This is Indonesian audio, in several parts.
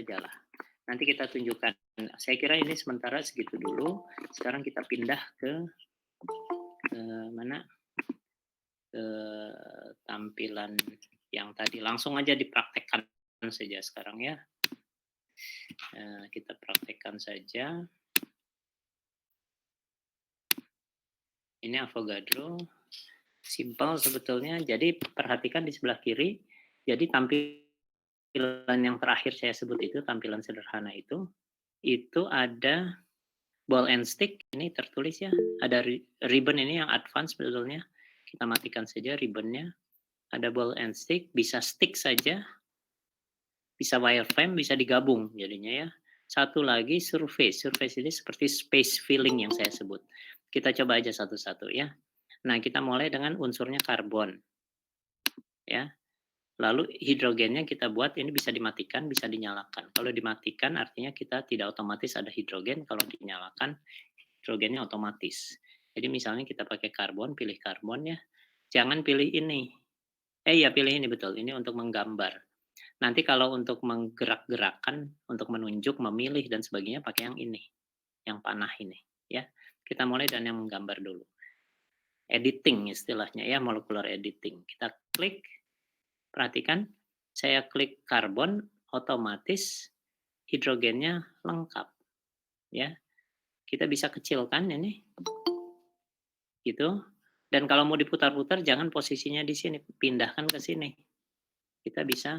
saja lah. Nanti kita tunjukkan. Saya kira ini sementara segitu dulu. Sekarang kita pindah ke mana? Ke tampilan yang tadi. Langsung aja dipraktekkan saja sekarang ya. Kita praktekkan saja. Ini Avogadro. Simple sebetulnya. Jadi perhatikan di sebelah kiri. Jadi tampilan yang terakhir saya sebut itu, tampilan sederhana itu ada ball and stick, ini tertulis ya. Ada ribbon ini yang advance sebetulnya. Kita matikan saja ribbonnya. Ada ball and stick, bisa stick saja. Bisa wireframe, bisa digabung jadinya ya. Satu lagi surface. Surface ini seperti space filling yang saya sebut. Kita coba aja satu-satu ya. Nah, kita mulai dengan unsurnya karbon. Ya. Lalu hidrogennya kita buat, ini bisa dimatikan, bisa dinyalakan. Kalau dimatikan artinya kita tidak otomatis ada hidrogen, kalau dinyalakan hidrogennya otomatis. Jadi misalnya kita pakai karbon, pilih karbon ya. Jangan pilih ini. Ya pilih ini betul, ini untuk menggambar. Nanti kalau untuk menggerak-gerakkan, untuk menunjuk, memilih dan sebagainya pakai yang ini. Yang panah ini ya. Kita mulai dan yang menggambar dulu. Editing istilahnya ya, molecular editing. Kita klik. Perhatikan, saya klik karbon, otomatis hidrogennya lengkap. Ya, kita bisa kecilkan ini, gitu. Dan kalau mau diputar-putar, jangan posisinya di sini, pindahkan ke sini. Kita bisa,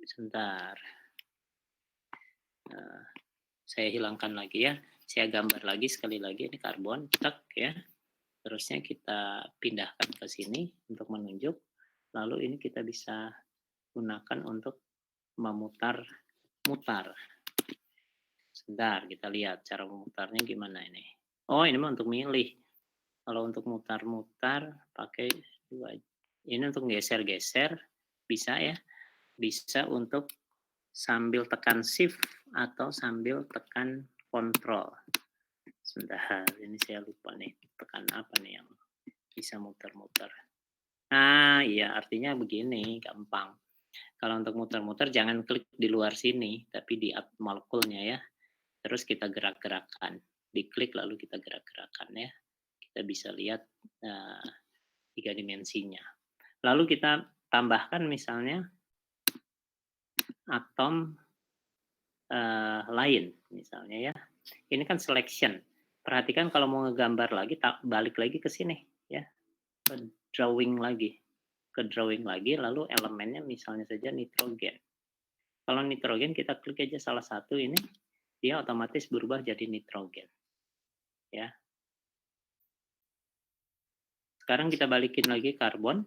sebentar. Saya hilangkan lagi ya. Saya gambar lagi sekali lagi ini karbon, tek ya. Terusnya kita pindahkan ke sini untuk menunjuk. Lalu ini kita bisa gunakan untuk memutar-mutar. Sebentar, kita lihat cara memutarnya gimana ini. Oh, ini mah untuk milih. Kalau untuk mutar-mutar pakai dua. Ini untuk geser-geser bisa ya. Bisa untuk sambil tekan shift atau sambil tekan kontrol. Sebentar, ini saya lupa nih. Tekan apa nih yang bisa muter-muter. Nah, iya artinya begini, gampang. Kalau untuk muter-muter jangan klik di luar sini, tapi di molekulnya ya. Terus kita gerak-gerakan. Diklik lalu kita gerak-gerakan ya. Kita bisa lihat 3 dimensinya. Lalu kita tambahkan misalnya atom lain misalnya ya. Ini kan selection. Perhatikan kalau mau ngegambar lagi, balik lagi ke sini ya. Ke drawing lagi. Lalu elemennya misalnya saja nitrogen. Kalau nitrogen kita klik aja salah satu ini, dia otomatis berubah jadi nitrogen. Ya. Sekarang kita balikin lagi karbon.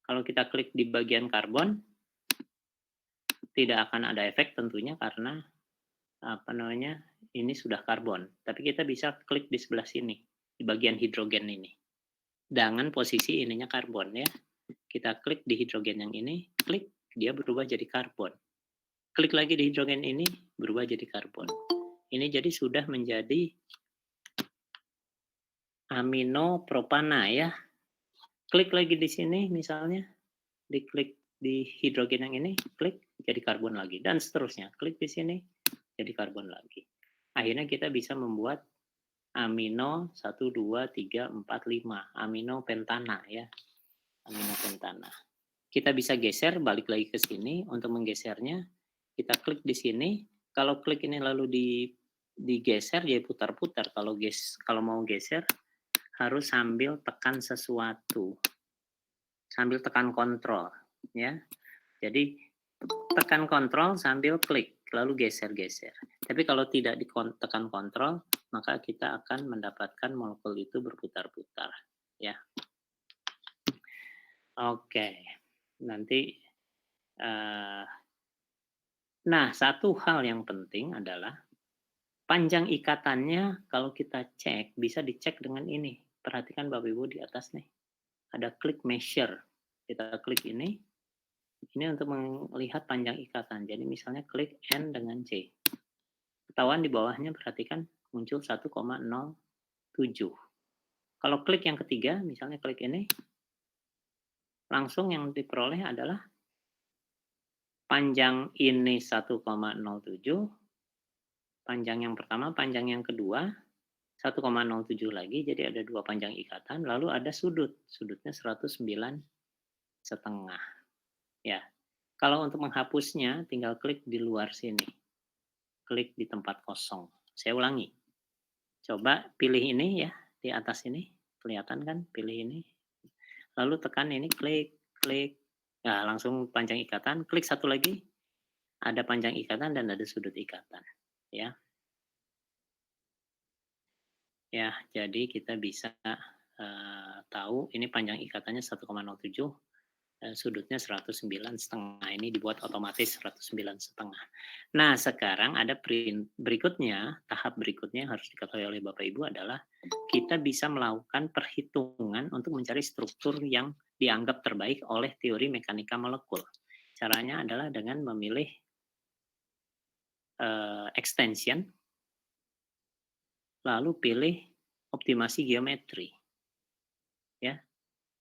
Kalau kita klik di bagian karbon, tidak akan ada efek tentunya karena ini sudah karbon. Tapi kita bisa klik di sebelah sini, di bagian hidrogen ini. Dengan posisi ininya karbon ya. Kita klik di hidrogen yang ini, klik, dia berubah jadi karbon. Klik lagi di hidrogen ini, berubah jadi karbon. Ini jadi sudah menjadi aminopropana ya. Klik lagi di sini misalnya, diklik di hidrogen yang ini, klik jadi karbon lagi dan seterusnya. Klik di sini jadi karbon lagi. Akhirnya kita bisa membuat amino 1 2 3 4 5, aminopentana ya. Aminopentana. Kita bisa geser balik lagi ke sini. Untuk menggesernya kita klik di sini. Kalau klik ini lalu digeser jadi putar-putar. Kalau mau geser harus sambil tekan sesuatu. Sambil tekan kontrol ya. Jadi tekan kontrol sambil klik lalu geser-geser. Tapi kalau tidak ditekan kontrol, maka kita akan mendapatkan molekul itu berputar-putar ya. Oke. Nanti nah, satu hal yang penting adalah panjang ikatannya kalau kita cek, bisa dicek dengan ini. Perhatikan Bapak Ibu di atas nih. Ada klik measure. Kita klik ini. Ini untuk melihat panjang ikatan. Jadi misalnya klik N dengan C. Ketahuan di bawahnya perhatikan muncul 1,07. Kalau klik yang ketiga, misalnya klik ini, langsung yang diperoleh adalah panjang ini 1,07, panjang yang pertama, panjang yang kedua 1,07 lagi, jadi ada 2 panjang ikatan, lalu ada sudut, sudutnya 109,5. Ya, kalau untuk menghapusnya tinggal klik di luar sini, klik di tempat kosong. Saya ulangi, coba pilih ini ya, di atas ini, kelihatan kan, pilih ini, lalu tekan ini, klik, klik, nah langsung panjang ikatan, klik satu lagi, ada panjang ikatan dan ada sudut ikatan, ya. Ya, jadi kita bisa, tahu ini panjang ikatannya 1,07, sudutnya 109,5, ini dibuat otomatis 109,5. Nah, sekarang ada berikutnya, tahap berikutnya yang harus diketahui oleh Bapak Ibu adalah kita bisa melakukan perhitungan untuk mencari struktur yang dianggap terbaik oleh teori mekanika molekul. Caranya adalah dengan memilih, extension, lalu pilih optimasi geometri, ya.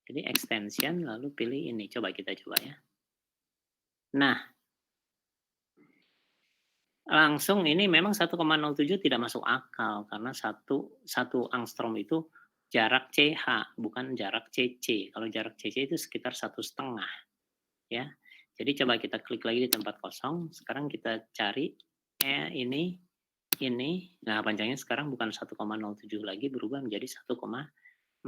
Jadi extension lalu pilih ini, coba kita coba ya. Nah, langsung ini memang 1,07 tidak masuk akal karena satu angstrom itu jarak CH bukan jarak CC. Kalau jarak CC itu sekitar 1,5 ya. Jadi coba kita klik lagi di tempat kosong, sekarang kita cari ini. Nah panjangnya sekarang bukan 1,07 lagi, berubah menjadi 1,459.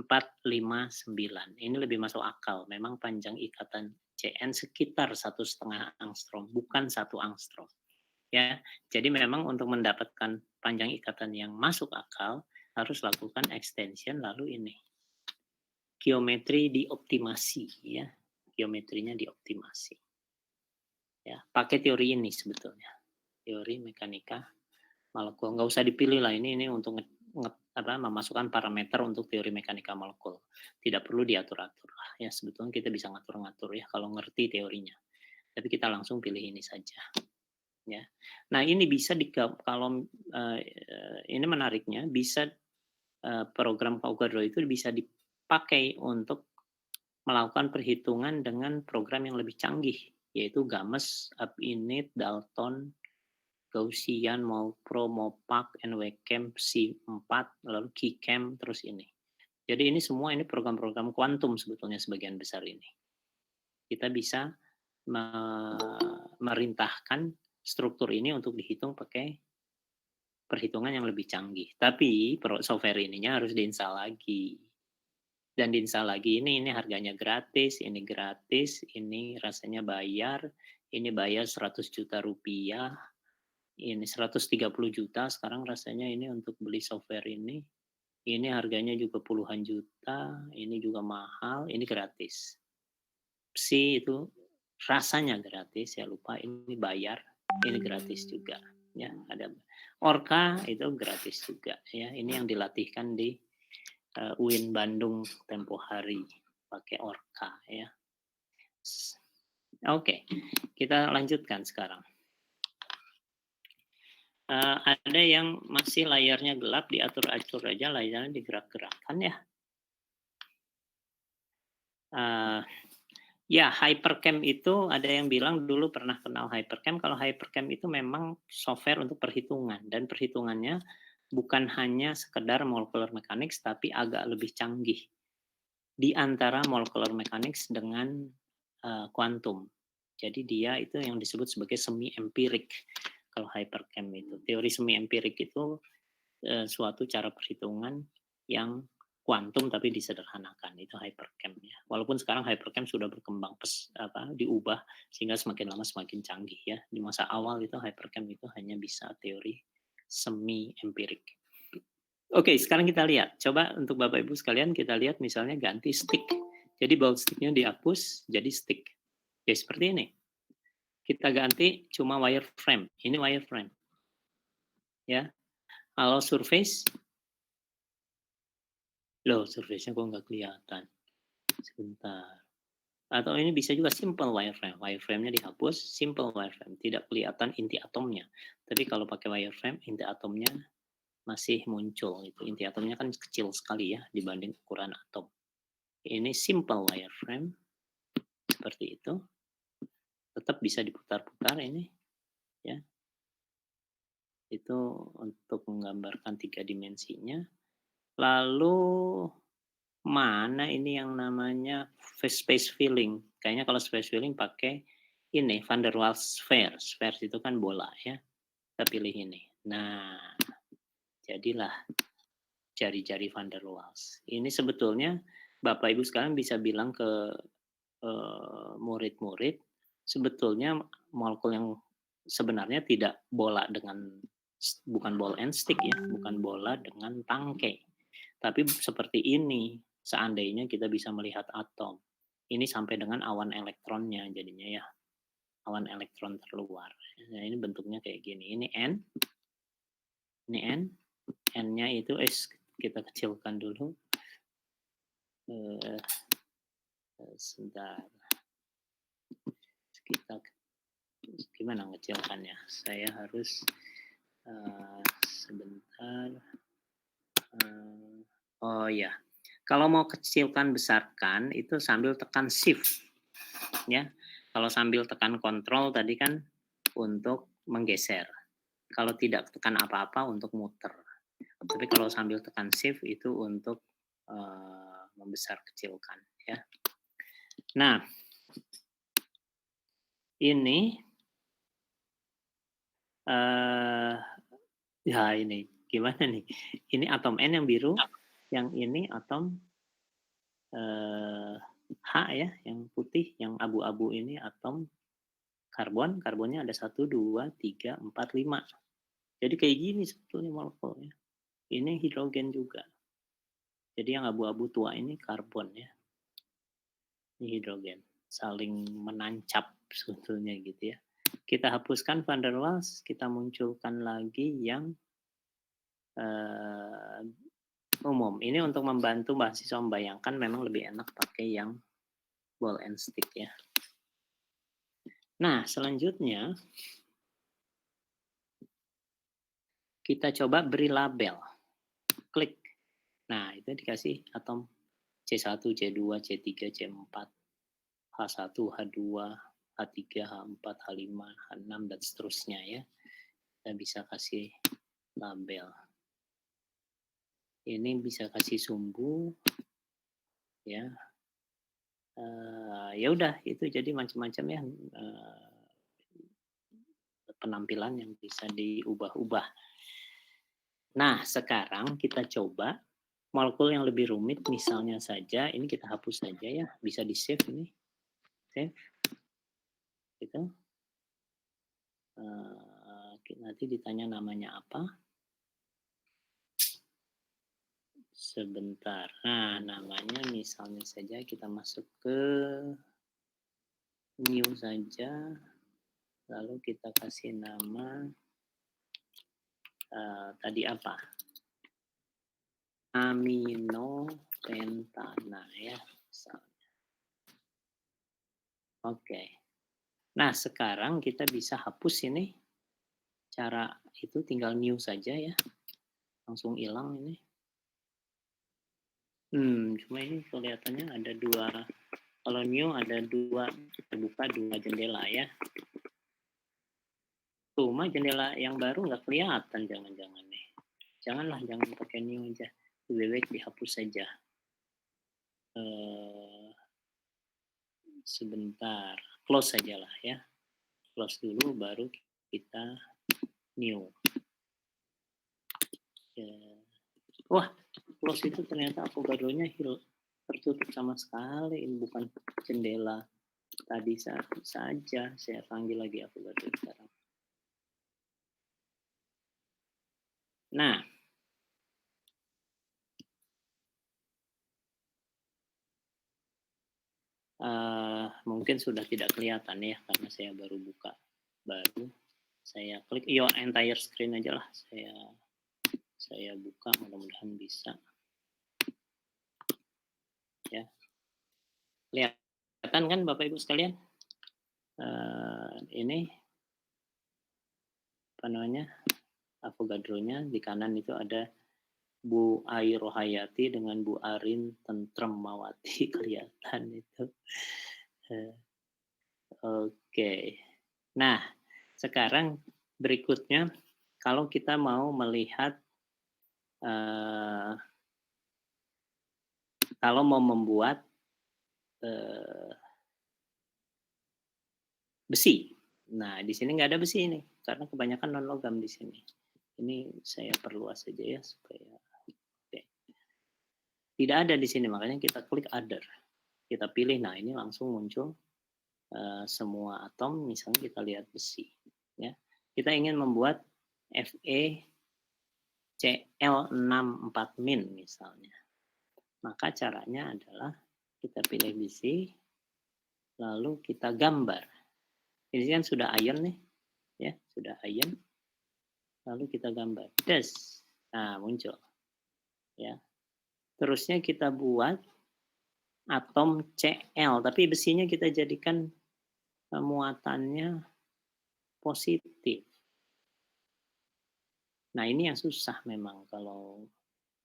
Ini lebih masuk akal. Memang panjang ikatan CN sekitar 1,5 angstrom, bukan 1 angstrom. Ya, jadi memang untuk mendapatkan panjang ikatan yang masuk akal harus lakukan extension lalu ini. Geometri dioptimasi ya. Geometrinya dioptimasi. Ya, pakai teori ini sebetulnya. Teori mekanika molekul. Nggak usah dipilih lah ini untuk memasukkan parameter untuk teori mekanika molekul. Tidak perlu diatur-atur lah ya. Sebetulnya kita bisa ngatur-ngatur ya kalau ngerti teorinya. Tapi kita langsung pilih ini saja. Ya. Nah, ini bisa kalau ini menariknya bisa program Avogadro itu bisa dipakai untuk melakukan perhitungan dengan program yang lebih canggih, yaitu GAMES, UpInit, Dalton, Gaussian, MOPRO, MOPAC, NWChem, C4, lalu KiChem, terus ini. Jadi ini semua ini program-program kuantum sebetulnya sebagian besar ini. Kita bisa merintahkan struktur ini untuk dihitung pakai perhitungan yang lebih canggih. Tapi software ininya harus diinstal lagi. Dan diinstal lagi ini harganya gratis, ini rasanya bayar, ini bayar 100 juta rupiah, ini 130 juta, sekarang rasanya ini untuk beli software ini harganya juga puluhan juta, ini juga mahal, ini gratis. Psi itu rasanya gratis, saya lupa ini bayar, ini gratis juga. Ya, ada Orca itu gratis juga ya. Ini yang dilatihkan di UIN Bandung tempo hari pakai Orca ya. Oke, kita lanjutkan sekarang. Ada yang masih layarnya gelap, diatur-atur aja layarnya, digerak-gerakkan ya. Ya, Hypercam itu ada yang bilang dulu pernah kenal Hypercam. Kalau Hypercam itu memang software untuk perhitungan, dan perhitungannya bukan hanya sekedar molecular mechanics, tapi agak lebih canggih di antara molecular mechanics dengan kuantum. Jadi dia itu yang disebut sebagai semi empirik. Kalau Hypercam itu, teori semi empirik itu suatu cara perhitungan yang kuantum tapi disederhanakan, itu Hypercam ya. Walaupun sekarang Hypercam sudah berkembang diubah sehingga semakin lama semakin canggih ya. Di masa awal itu Hypercam itu hanya bisa teori semi empirik. Oke, sekarang kita lihat. Coba untuk Bapak Ibu sekalian kita lihat misalnya ganti stick. Jadi baut sticknya dihapus jadi stick. Ya seperti ini. Kita ganti cuma wireframe. Ini wireframe. Ya. Kalau surface, loh surface-nya kok nggak kelihatan. Sebentar. Atau ini bisa juga simple wireframe. Wireframe-nya dihapus, simple wireframe. Tidak kelihatan inti atomnya. Tapi kalau pakai wireframe, inti atomnya masih muncul. Itu inti atomnya kan kecil sekali ya dibanding ukuran atom. Ini simple wireframe. Seperti itu. tetap bisa diputar-putar ini, ya. Itu untuk menggambarkan 3 dimensinya. Lalu mana ini yang namanya space filling. Kayaknya kalau space filling pakai ini Van der Waals sphere. Sphere itu kan bola ya. Kita pilih ini. Nah, jadilah jari-jari Van der Waals. Ini sebetulnya Bapak Ibu sekalian bisa bilang ke murid-murid, sebetulnya molekul yang sebenarnya tidak bola dengan bukan ball and stick ya, bukan bola dengan tangkai. Tapi seperti ini, seandainya kita bisa melihat atom. Ini sampai dengan awan elektronnya jadinya ya, awan elektron terluar. Nah, ini bentuknya kayak gini. Ini N, N-nya itu kita kecilkan dulu. Sebentar. Kita gimana ngecilkannya? Saya harus sebentar. Oh ya, kalau mau kecilkan besarkan itu sambil tekan shift, ya. Kalau sambil tekan kontrol tadi kan untuk menggeser. Kalau tidak tekan apa-apa untuk muter. Tapi kalau sambil tekan shift itu untuk membesar kecilkan, ya. Nah, ini ya ini gimana nih? Ini atom N yang biru, yang ini atom H ya, yang putih, yang abu-abu ini atom karbon. Karbonnya ada 1, 2, 3, 4, 5. Jadi kayak gini sebetulnya molekulnya. Ini hidrogen juga. Jadi yang abu-abu tua ini karbon ya. Ini hidrogen. Saling menancap sebetulnya gitu ya. Kita hapuskan van der Waals, kita munculkan lagi yang umum. Ini untuk membantu mahasiswa membayangkan memang lebih enak pakai yang ball and stick ya. Nah, selanjutnya kita coba beri label. Klik. Nah, itu dikasih atom C1, C2, C3, C4, H1, H2, H3, H4, H5, H6, dan seterusnya ya. Kita bisa kasih label. Ini bisa kasih sumbu, ya. Ya udah, itu jadi macam-macam ya penampilan yang bisa diubah-ubah. Nah, sekarang kita coba molekul yang lebih rumit, misalnya saja, ini kita hapus saja ya, bisa di save ini, save, gitu. Nanti ditanya namanya apa. Sebentar. Nah, namanya misalnya saja kita masuk ke new saja, lalu kita kasih nama tadi apa? Aminopentana ya, misalnya. Oke. Nah, sekarang kita bisa hapus ini. Cara itu tinggal new saja ya. Langsung hilang ini. Cuma ini kelihatannya ada dua. Kalau new ada dua, terbuka dua jendela ya. Cuma jendela yang baru nggak kelihatan, jangan-jangan nih. Jangan pakai new aja. Lebih baik dihapus saja. Sebentar, close saja lah ya. Close dulu, baru kita new. Wah, close itu ternyata Avogadro-nya tertutup sama sekali. Ini bukan jendela tadi saja. Saya panggil lagi Avogadro sekarang. Nah, mungkin sudah tidak kelihatan ya karena saya baru buka. Saya klik your entire screen aja lah. Saya buka, mudah-mudahan bisa. Ya, kelihatan kan Bapak Ibu sekalian? Ini apa namanya? Avogadro-nya di kanan itu ada Bu Ai Rohayati dengan Bu Arin Tentremawati kelihatan itu. Oke. Nah, sekarang berikutnya kalau kita mau melihat, eee, kalau mau membuat, eee, besi. Nah, di sini nggak ada besi ini, karena kebanyakan non logam di sini. Ini saya perluas saja ya supaya oke. Tidak ada di sini, makanya kita klik other. Kita pilih, nah ini langsung muncul, semua atom, misalnya kita lihat besi, ya. Kita ingin membuat FeCl64min misalnya. Maka caranya adalah kita pilih besi, lalu kita gambar. Ini kan sudah ion nih, ya, sudah ion, lalu kita gambar. Des. Nah, muncul, ya. Terusnya kita buat atom Cl, tapi besinya kita jadikan muatannya positif. Nah, ini yang susah memang kalau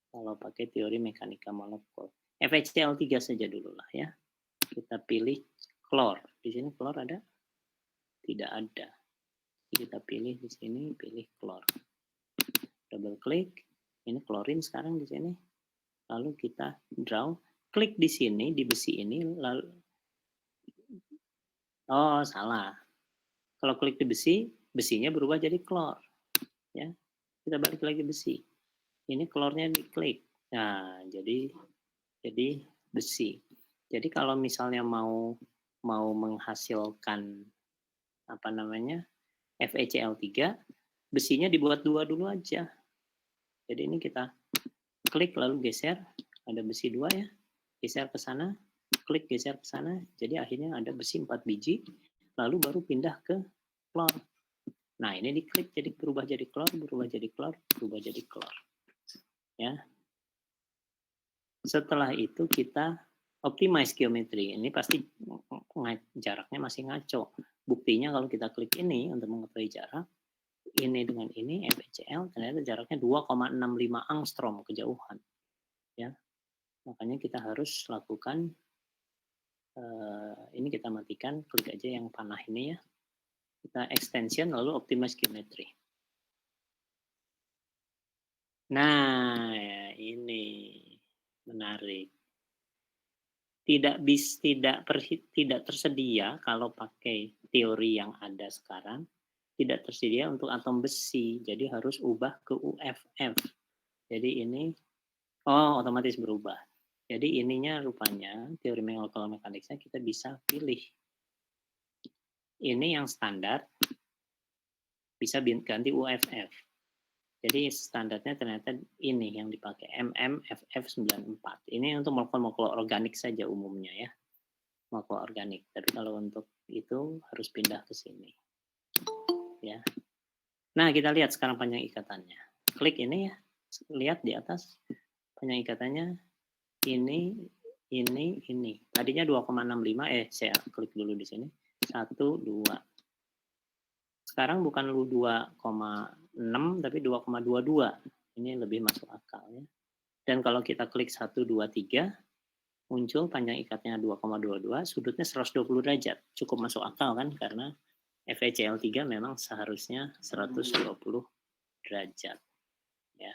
kalau pakai teori mekanika molekul. FeCl3 saja dulu lah ya. Kita pilih klor. Di sini klor ada? Tidak ada. Kita pilih di sini, pilih klor. Double klik. Ini klorin sekarang di sini. Lalu kita draw. Klik di sini, di besi ini. Lalu, oh salah. Kalau klik di besi, besinya berubah jadi klor. Ya, kita balik lagi besi. Ini klornya diklik. Nah, jadi besi. Jadi kalau misalnya mau menghasilkan apa namanya FeCl3, besinya dibuat dua dulu aja. Jadi ini kita klik lalu geser, ada besi dua ya, geser ke sana, klik geser ke sana, jadi akhirnya ada besi 4 biji, lalu baru pindah ke klor. Nah ini diklik jadi berubah jadi klor, berubah jadi klor, berubah jadi klor. Ya. Setelah itu kita optimize geometri. Ini pasti jaraknya masih ngaco. Buktinya kalau kita klik ini untuk mengetahui jarak, ini dengan ini FeCl ternyata jaraknya 2,65 angstrom kejauhan. Ya, makanya kita harus lakukan ini kita matikan, klik aja yang panah ini ya. Kita extension lalu optimize geometry. Nah, ya ini menarik. Tidak tersedia kalau pakai teori yang ada sekarang, tidak tersedia untuk atom besi, jadi harus ubah ke UFF. Jadi ini otomatis berubah. Jadi ininya rupanya teori molecular mechanics-nya kita bisa pilih. Ini yang standar bisa ganti UFF. Jadi standarnya ternyata ini yang dipakai MMFF94. Ini untuk molekul-molekul organik saja umumnya ya. Molekul organik. Tapi kalau untuk itu harus pindah ke sini. Ya. Nah, kita lihat sekarang panjang ikatannya. Klik ini ya. Lihat di atas panjang ikatannya ini. Tadinya 2,65 saya klik dulu di sini. 1 2. Sekarang bukan 2,6 tapi 2,22. Ini lebih masuk akal ya. Dan kalau kita klik 1 2 3 muncul panjang ikatnya 2,22, sudutnya 120 derajat. Cukup masuk akal kan karena FeCl3 memang seharusnya 120 derajat ya.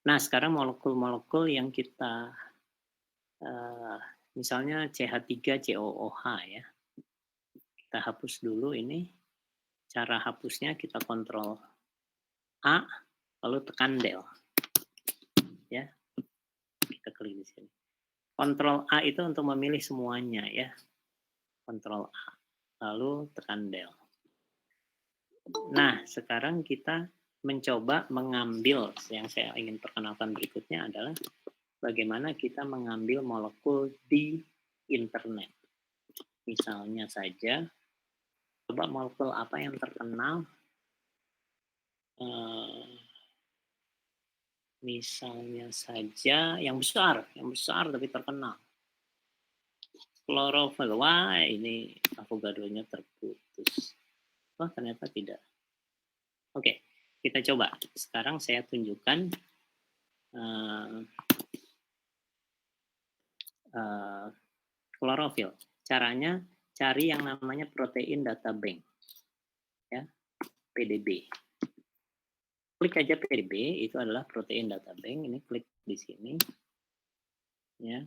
Nah, sekarang molekul-molekul yang kita misalnya CH3COOH ya. Kita hapus dulu ini. Cara hapusnya kita kontrol A, lalu tekan del. Ya. Kita klik di sini. Kontrol A itu untuk memilih semuanya ya. Kontrol A. Lalu tekan del. Nah, sekarang kita mencoba mengambil yang saya ingin perkenalkan berikutnya adalah bagaimana kita mengambil molekul di internet. Misalnya saja, coba molekul apa yang terkenal, misalnya saja yang besar tapi terkenal. Klorofil, wah ini Avogadronya terputus. Wah ternyata tidak. Oke, kita coba. Sekarang saya tunjukkan klorofil. Caranya cari yang namanya protein data bank, ya, PDB. Klik aja PDB, itu adalah protein data bank, ini klik di sini, ya.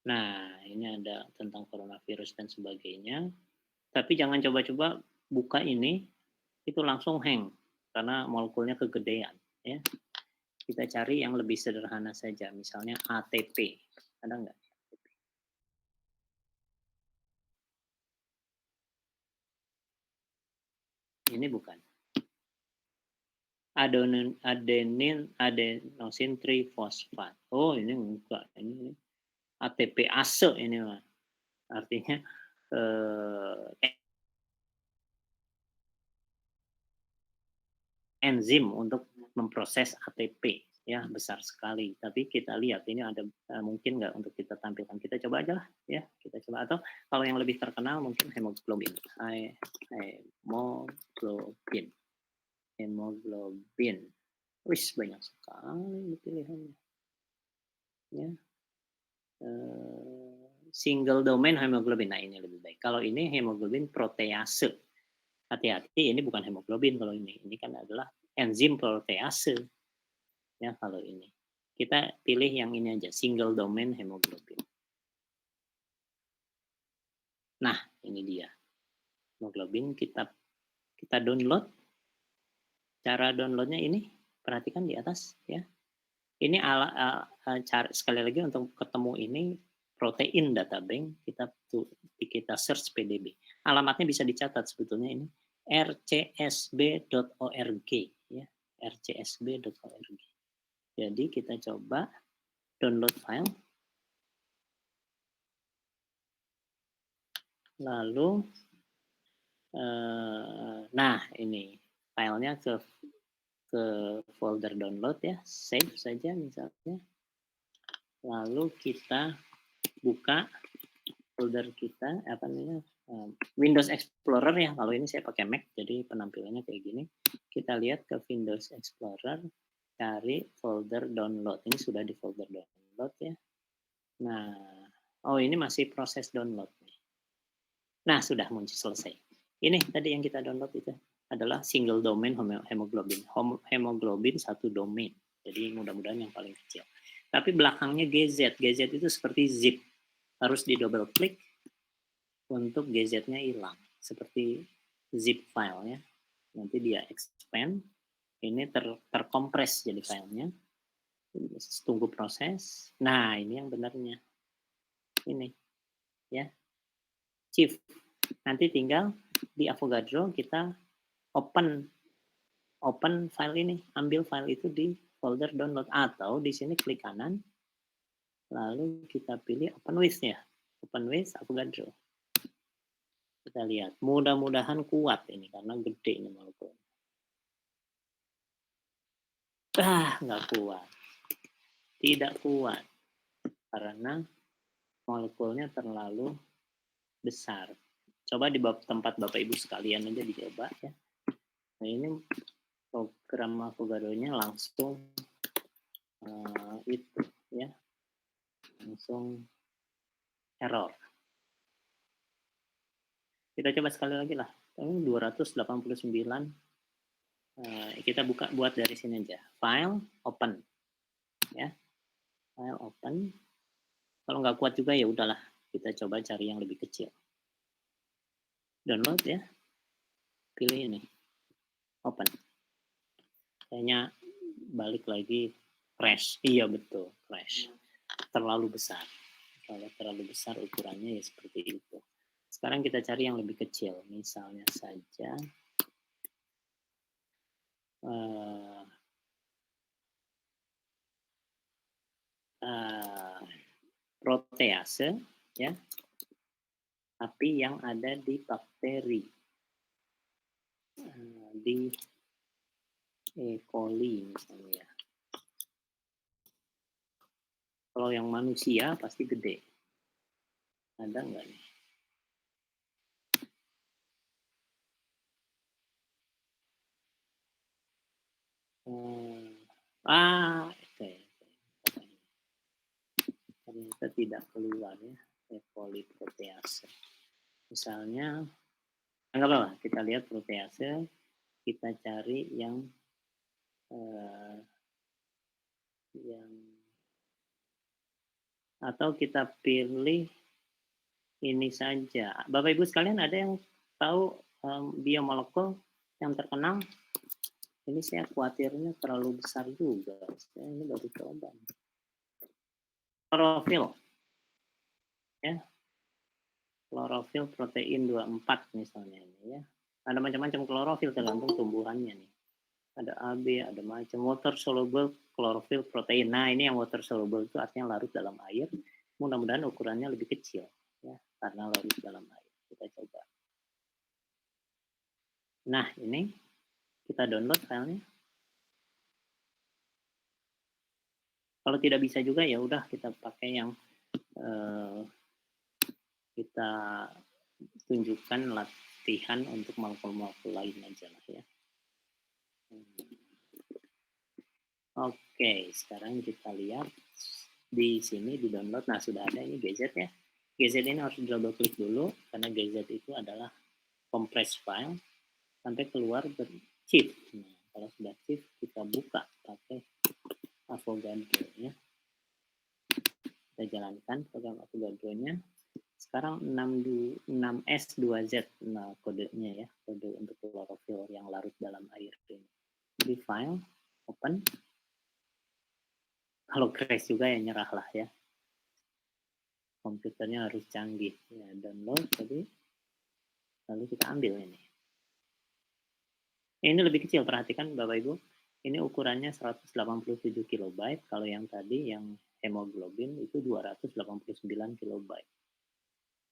Nah, ini ada tentang coronavirus dan sebagainya, tapi jangan coba-coba buka ini, itu langsung hang, karena molekulnya kegedean, ya. Kita cari yang lebih sederhana saja, misalnya ATP, ada nggak? Ini bukan. Adenosin trifosfat. Oh, ini enggak, ini ATPase ini mah. Artinya eh, enzim untuk memproses ATP, ya, besar sekali. Tapi kita lihat ini ada mungkin nggak untuk kita tampilkan. Kita coba aja lah, ya, kita coba. Atau kalau yang lebih terkenal mungkin hemoglobin. Hemoglobin. Hemoglobin. Wis banyak sekali pilihannya. Ya. Single domain hemoglobin. Nah, ini lebih baik. Kalau ini hemoglobin protease. Hati-hati, ini bukan hemoglobin kalau ini. Ini kan adalah enzim protease. Ya, kalau ini. Kita pilih yang ini aja, single domain hemoglobin. Nah, ini dia. Hemoglobin kita download. Cara downloadnya ini, perhatikan di atas, ya. Ini sekali lagi untuk ketemu ini protein data bank, kita search PDB. Alamatnya bisa dicatat sebetulnya ini rcsb.org, ya, rcsb.org. Jadi kita coba download file, lalu nah ini filenya ke folder download, ya, save saja misalnya, lalu kita buka folder kita, apa namanya, Windows Explorer, ya. Kalau ini saya pakai Mac, jadi penampilannya kayak gini. Kita lihat ke Windows Explorer, cari folder download. Ini sudah di folder download, ya. Nah, oh ini masih proses download. Nah, sudah muncul, selesai. Ini tadi yang kita download itu adalah single domain hemoglobin. Hemoglobin satu domain. Jadi mudah-mudahan yang paling kecil. Tapi belakangnya GZ. GZ itu seperti zip. Harus di double klik untuk GZ-nya hilang. Seperti zip file, ya. Nanti dia expand. Ini terkompres jadi filenya. Tunggu proses. Nah, ini yang benarnya. Ini, ya. Chief. Nanti tinggal di Avogadro kita open file ini, ambil file itu di folder download, atau di sini klik kanan, lalu kita pilih open with, ya, open with Avogadro. Kita lihat, mudah-mudahan kuat ini karena gede ini molekul. Nggak kuat, tidak kuat karena molekulnya terlalu besar. Coba di tempat Bapak Ibu sekalian aja dicoba, ya. Nah, ini program Avogadro-nya langsung itu, ya, langsung error. Kita coba sekali lagi lah. 289. Kita buat dari sini aja. File, open, ya. File open. Kalau nggak kuat juga ya udahlah. Kita coba cari yang lebih kecil. Download, ya. Pilih ini. Open. Kayaknya balik lagi crash. Iya betul, crash. Terlalu besar. Kalau terlalu besar ukurannya ya seperti itu. Sekarang kita cari yang lebih kecil. Misalnya saja protease, ya, tapi yang ada di bakteri, di E. coli misalnya. Kalau yang manusia pasti gede. Ada nggak nih? Okay. Ternyata tidak keluar, ya. E. coli protease. Misalnya, nggak apa-apa, kita lihat protease, kita cari yang atau kita pilih ini saja. Bapak Ibu sekalian, ada yang tahu biomolekul yang terkenal? Ini saya khawatirnya terlalu besar juga. Saya ini baru coba. Klorofil. Ya. Klorofil protein 24 misalnya ini ya. Ada macam-macam klorofil tergantung tumbuhannya nih. Ada AB, ada macam water soluble klorofil protein. Nah, ini yang water soluble itu artinya larut dalam air. Mudah-mudahan ukurannya lebih kecil ya, karena larut dalam air. Kita coba. Nah, ini kita download filenya. Kalau tidak bisa juga ya udah kita pakai yang kita tunjukkan latihan untuk molekul-molekul lain aja lah ya. Oke, sekarang kita lihat di sini di download. Nah, sudah ada ini GZ ya. GZ ini harus double klik dulu karena GZ itu adalah compress file sampai keluar zip. Nah, kalau sudah zip kita buka pakai Avogadro ya. Kita jalankan program Avogadro-nya. Sekarang 6S2Z nah kodenya ya, kode untuk klorofil yang larut dalam air ini. Di file, open. Kalau crash juga ya nyerah lah ya. Komputernya harus canggih. Ya, download tadi. Lalu kita ambil ini. Ini lebih kecil, perhatikan Bapak Ibu. Ini ukurannya 187 kilobyte. Kalau yang tadi, yang hemoglobin itu 289 kilobyte.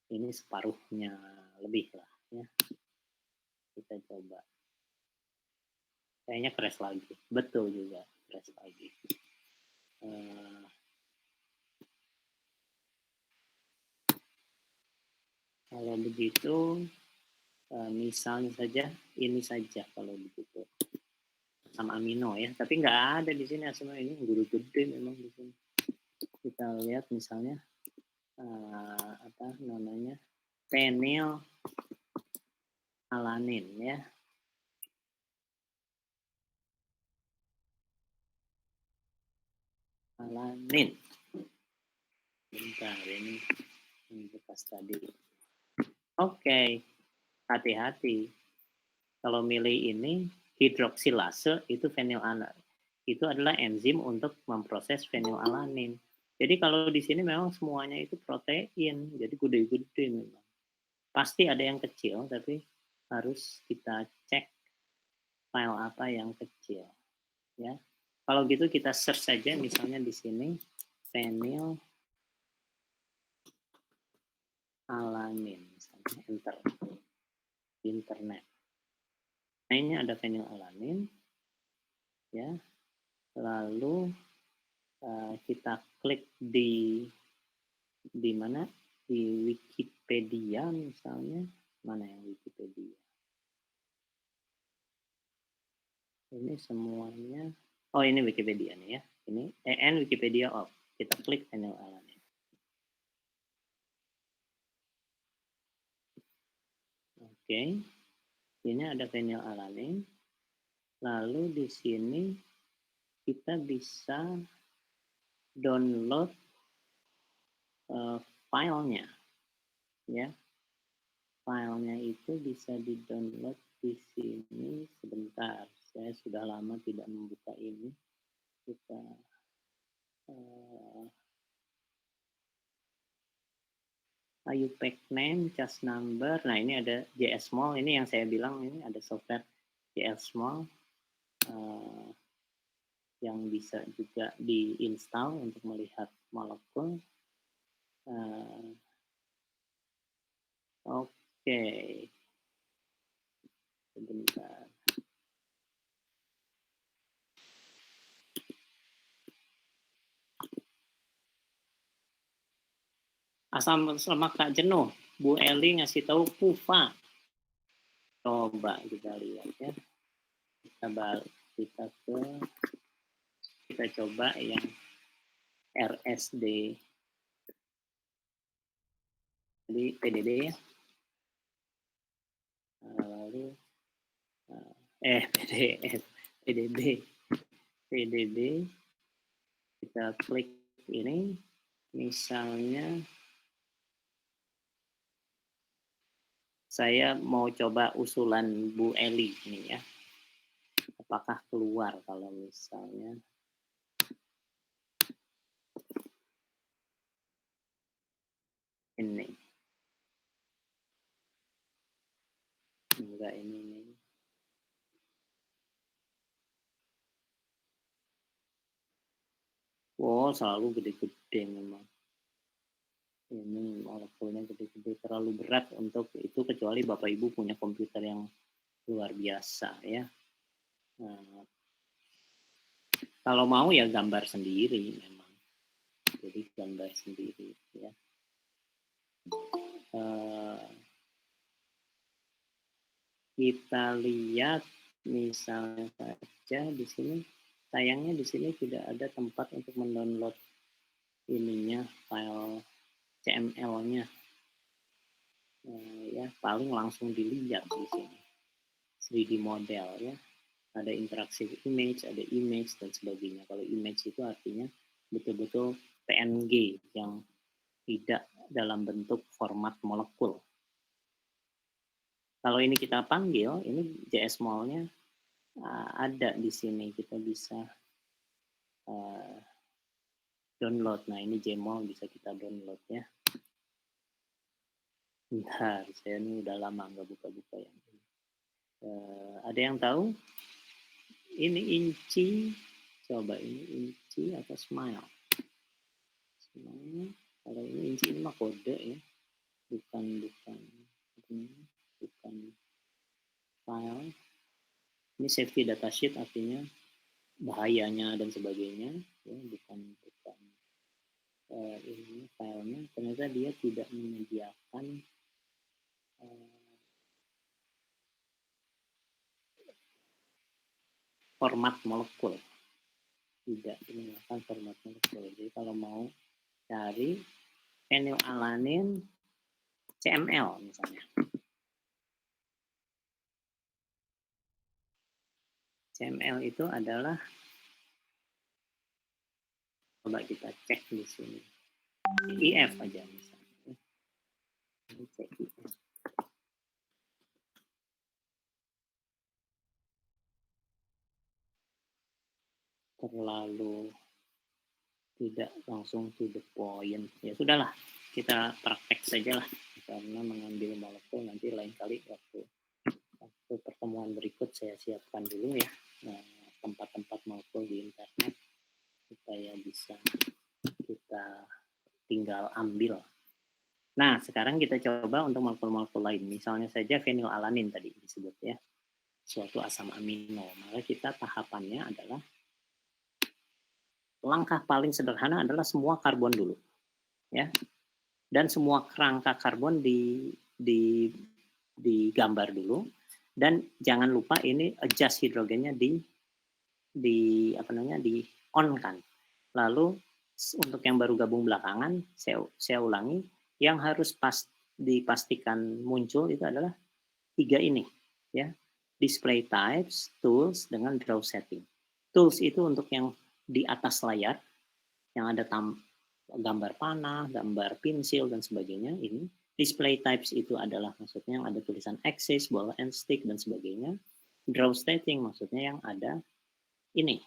Ini separuhnya lebih lah ya. Kita coba. Kayaknya crash lagi. Betul juga, crash lagi. Kalau begitu, misalnya saja, ini saja kalau begitu. Asam amino ya, tapi nggak ada di sini asam amino, ini guru gede memang di sini. Kita lihat misalnya, apa namanya, fenilalanin ya. Alanin. Bentar, ini bekas tadi. Oke, hati-hati. Kalau milih ini, hidroksilase itu fenilalanin. Itu adalah enzim untuk memproses fenilalanin. Jadi kalau di sini memang semuanya itu protein, jadi gede-gede memang. Pasti ada yang kecil, tapi harus kita cek file apa yang kecil. Ya, kalau gitu kita search saja misalnya di sini fenilalanin, misalnya enter di internet. Nah ini ada fenilalanin, ya. Lalu kita klik di mana? Di Wikipedia misalnya. Mana yang Wikipedia? Ini semuanya. Oh ini Wikipedia nih ya. Ini EN Wikipedia off. Kita klik fenilalanin. Oke. Ini ada fenilalanin. Lalu di sini kita bisa download filenya. Ya. Filenya itu bisa di-download di sini. Sebentar. Saya sudah lama tidak membuka ini. Kita IUPAC name, cas number. Nah ini ada JSmol. Ini yang saya bilang ini ada software JSmol yang bisa juga diinstal untuk melihat molekul. Oke. Sebentar. Asam lemak tak jenuh. Bu Eli ngasih tahu PUFA. Coba kita lihat ya. Kita coba yang RSD. Jadi PDB ya. Lalu PDB kita klik ini, misalnya saya mau coba usulan Bu Eli ini ya, apakah keluar kalau misalnya ini, enggak ini. Wow, selalu gede-gede memang. Ini molekulnya gede-gede, terlalu berat untuk itu, kecuali Bapak Ibu punya komputer yang luar biasa ya. Nah, kalau mau ya gambar sendiri memang. Jadi gambar sendiri ya. Kita lihat misalnya saja di sini, sayangnya di sini tidak ada tempat untuk mendownload ininya, file CML-nya. Ya paling langsung dilihat di sini 3D model ya, ada interaksi image, ada image dan sebagainya. Kalau image itu artinya betul-betul PNG yang tidak dalam bentuk format molekul. Kalau ini kita panggil, ini JSMol-nya ada di sini, kita bisa download. Nah ini Jmol bisa kita download ya. Bentar, saya ini udah lama nggak buka-buka yang ini. Ada yang tahu? Ini inci, coba ini inci atau smile? Smile, kalau ini inci ini mah kode ya, bukan file. Ini safety datasheet artinya bahayanya dan sebagainya, ya, bukan ini filenya. Ternyata dia tidak menyediakan format molekul, tidak menggunakan format molekul. Jadi kalau mau cari fenilalanin CML misalnya, CML itu adalah, coba kita cek di sini, IF aja misalnya. Ini cek IF. Terlalu tidak langsung to the point. Ya sudahlah, kita praktek saja lah, karena mengambil molekul nanti lain kali waktu pertemuan berikut saya siapkan dulu ya tempat-tempat molekul di internet supaya bisa kita tinggal ambil. Nah, sekarang kita coba untuk molekul-molekul lain. Misalnya saja fenilalanin tadi disebut ya, suatu asam amino. Maka kita tahapannya adalah, langkah paling sederhana adalah semua karbon dulu. Ya. Dan semua kerangka karbon digambar dulu, dan jangan lupa ini adjust hidrogennya di on kan. Lalu untuk yang baru gabung belakangan, saya ulangi, yang harus dipastikan muncul itu adalah 3 ini ya, display types, tools, dengan draw setting. Tools itu untuk yang di atas layar yang ada gambar panah, gambar pensil dan sebagainya. Ini display types itu adalah maksudnya yang ada tulisan axis, ball and stick dan sebagainya. Draw setting maksudnya yang ada ini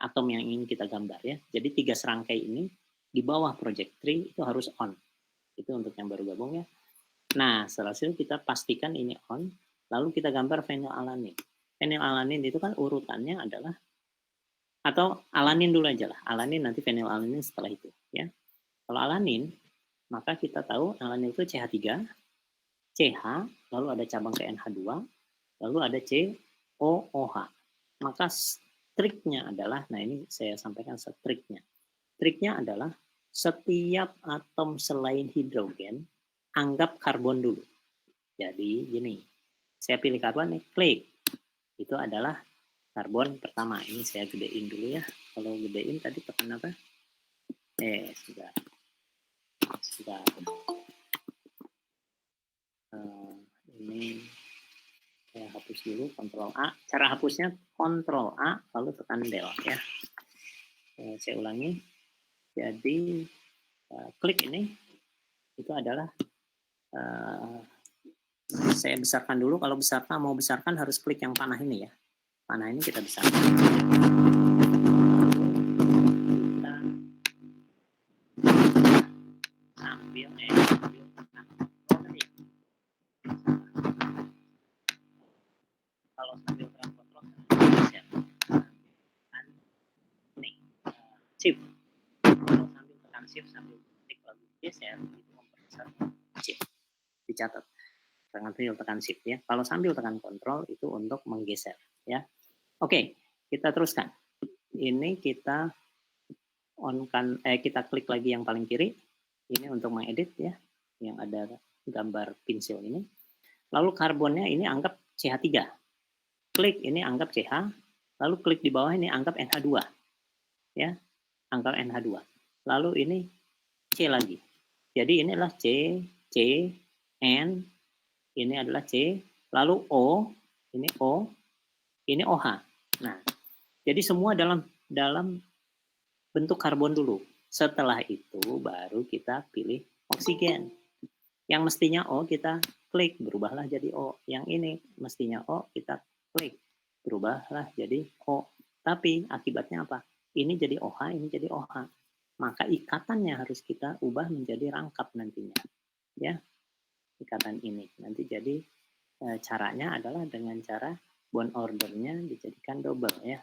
atom yang ingin kita gambar ya. Jadi 3 serangkai ini di bawah project tree itu harus on. Itu untuk yang baru gabung ya. Nah, setelah itu kita pastikan ini on, lalu kita gambar fenilalanin. Fenilalanin itu kan urutannya adalah, atau alanin dulu aja lah. Alanin nanti fenilalanin setelah itu ya. Kalau alanin, maka kita tahu alanin itu CH3, CH, lalu ada cabang ke NH2, lalu ada COOH. Maka triknya adalah, nah ini saya sampaikan triknya. Triknya adalah setiap atom selain hidrogen, anggap karbon dulu. Jadi gini, saya pilih karbon nih, klik. Itu adalah karbon pertama. Ini saya gedein dulu ya. Kalau gedein tadi tekan apa? Sudah. Ini saya hapus dulu, Ctrl A. Cara hapusnya Ctrl A, lalu tekan Del ya. Saya ulangi. Jadi klik ini itu adalah saya besarkan dulu. Kalau mau besarkan harus klik yang panah ini ya. Panah ini kita besarkan. Sambil tekan. Kalau sambil tekan kontrol ini shift. Kalau sambil tekan shift sambil klik lagi geser itu memperbesar shift. Dicatat. Sambil tekan shift ya. Kalau sambil tekan kontrol itu untuk menggeser ya. Oke, kita teruskan. Ini kita kita klik lagi yang paling kiri. Ini untuk mengedit ya, yang ada gambar pensil ini. Lalu karbonnya ini anggap CH3. Klik ini anggap CH, lalu klik di bawah ini anggap NH2. Ya, anggap NH2. Lalu ini C lagi. Jadi inilah C, N, ini adalah C, lalu O, ini O, ini OH. Nah, jadi semua dalam bentuk karbon dulu. Setelah itu baru kita pilih oksigen. Yang mestinya O kita klik, berubahlah jadi O. Yang ini mestinya O kita klik, berubahlah jadi O. Tapi akibatnya apa? Ini jadi OH, ini jadi OH. Maka ikatannya harus kita ubah menjadi rangkap nantinya. Ya, ikatan ini. Nanti jadi caranya adalah dengan cara bond ordernya dijadikan double ya.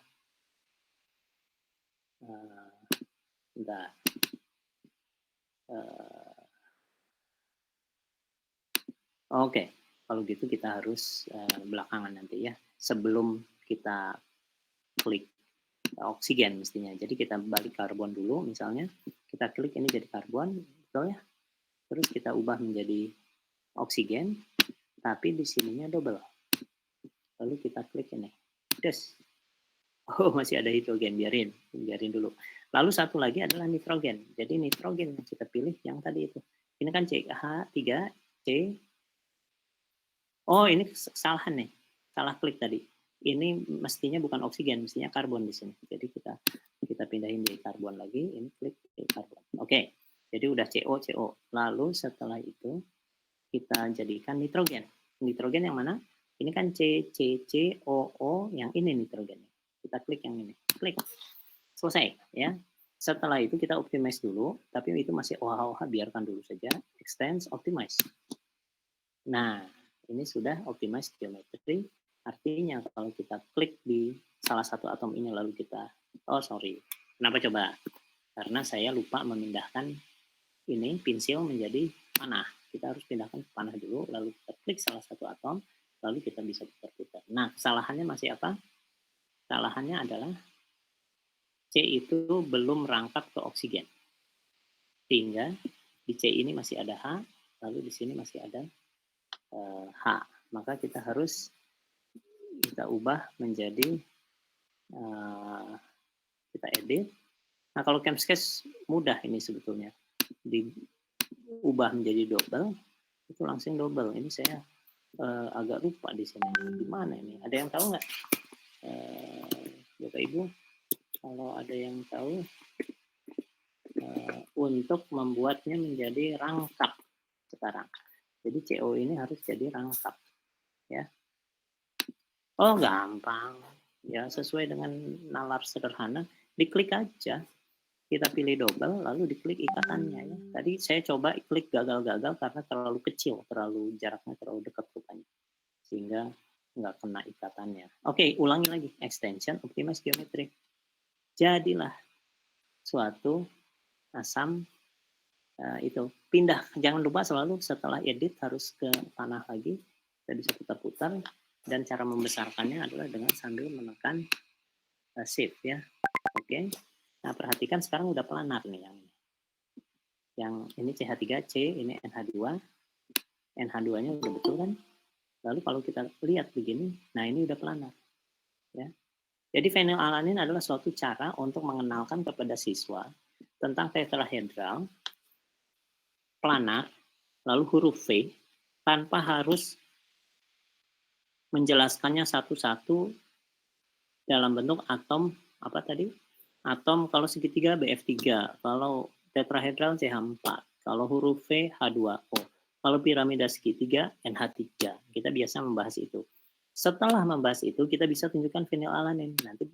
Bentar. Oke, kalau gitu kita harus belakangan nanti ya. Sebelum kita klik oksigen mestinya. Jadi kita balik karbon dulu misalnya. Kita klik ini jadi karbon, betul ya? Terus kita ubah menjadi oksigen, tapi di sininya double. Lalu kita klik ini. Des. Oh, masih ada hidrogen, biarin dulu. Lalu satu lagi adalah nitrogen. Jadi nitrogen yang kita pilih yang tadi itu. Ini kan CH3, C. Oh, ini kesalahan nih. Salah klik tadi. Ini mestinya bukan oksigen, mestinya karbon di sini. Jadi kita pindahin di karbon lagi, ini klik di karbon. Oke. Jadi udah CO. Lalu setelah itu kita jadikan nitrogen. Nitrogen yang mana? Ini kan COO, yang ini nitrogen. Kita klik yang ini. Klik. Selesai ya. Setelah itu kita optimize dulu, tapi itu masih OH, biarkan dulu saja. Extend, optimize. Nah, ini sudah optimize geometry. Artinya kalau kita klik di salah satu atom ini lalu kita, kenapa coba? Karena saya lupa memindahkan ini pensil menjadi panah. Kita harus pindahkan ke panah dulu, lalu kita klik salah satu atom, lalu kita bisa putar-putar. Nah, kesalahannya masih apa? Kesalahannya adalah C itu belum rangkap ke oksigen. Sehingga di C ini masih ada H, lalu di sini masih ada H. Maka kita harus ubah menjadi kita edit. Nah, kalau Chemsketch mudah ini sebetulnya. Diubah menjadi double, itu langsung double. Ini saya agak lupa di sini. Gimana ini? Ada yang tahu nggak? Bapak Ibu, kalau ada yang tahu, untuk membuatnya menjadi rangkap sekarang. Jadi CO ini harus jadi rangkap. Ya. Oh, gampang. Ya, sesuai dengan nalar sederhana, diklik aja. Kita pilih double, lalu diklik ikatannya ya. Tadi saya coba klik gagal-gagal karena terlalu kecil, jaraknya terlalu dekat rupanya. Sehingga nggak kena ikatannya. Oke, ulangi lagi. Extension, optimize geometry. Jadilah suatu asam itu. Pindah. Jangan lupa selalu setelah edit harus ke panah lagi. Kita bisa putar-putar. Dan cara membesarkannya adalah dengan sambil menekan shift ya. Oke. Nah, perhatikan sekarang udah planar nih yang ini. Yang ini CH3C, ini NH2. NH2-nya udah betul kan? Lalu kalau kita lihat begini, nah ini udah planar. Ya. Jadi fenilalanin adalah suatu cara untuk mengenalkan kepada siswa tentang tetrahedral, planar, lalu huruf V, tanpa harus menjelaskannya satu-satu dalam bentuk atom apa tadi? Atom kalau segitiga BF3, kalau tetrahedral CH4, kalau huruf V H2O, kalau piramida segitiga NH3. Kita biasa membahas itu. Setelah membahas itu, kita bisa tunjukkan fenilalanin. Nanti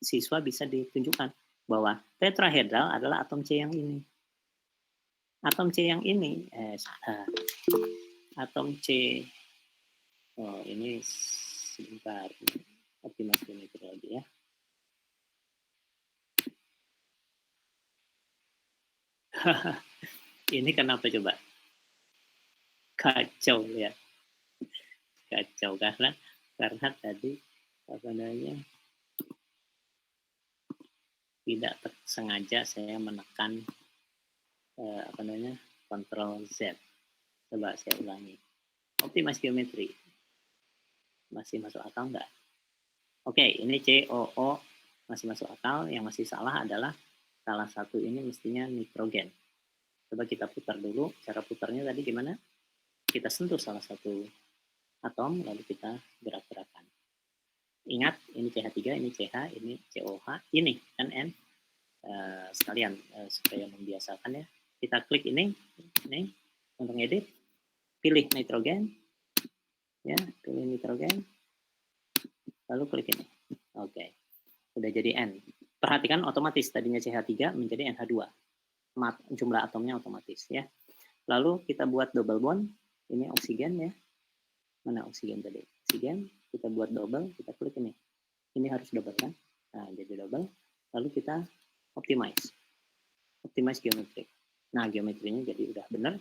siswa bisa ditunjukkan bahwa tetrahedral adalah atom C yang ini. Atom C yang ini, atom C, oh ini sebentar, optimasi ini lagi ya. Ini kenapa coba? Kacau ya. Kacau karena tadi apa namanya tidak sengaja saya menekan apa namanya Ctrl Z. Coba saya ulangi. Optimasi geometri. Masih masuk akal nggak? Oke, ini COO masih masuk akal. Yang masih salah adalah salah satu ini mestinya nitrogen. Coba kita putar dulu. Cara putarnya tadi gimana? Kita sentuh salah satu atom, lalu kita gerak-gerakan. Ingat, ini CH3, ini CH, ini COH, ini NN. Sekalian supaya membiasakan ya. Kita klik ini untuk edit, pilih nitrogen, ya, pilih nitrogen, lalu klik ini. Oke, udah jadi N. Perhatikan otomatis tadinya CH3 menjadi NH2. Jumlah atomnya otomatis ya. Lalu kita buat double bond, ini oksigen ya. Mana oksigen tadi? Oksigen, kita buat double, kita klik ini. Ini harus double kan? Nah, jadi double. Lalu kita optimize geometri. Nah, geometrinya jadi udah benar.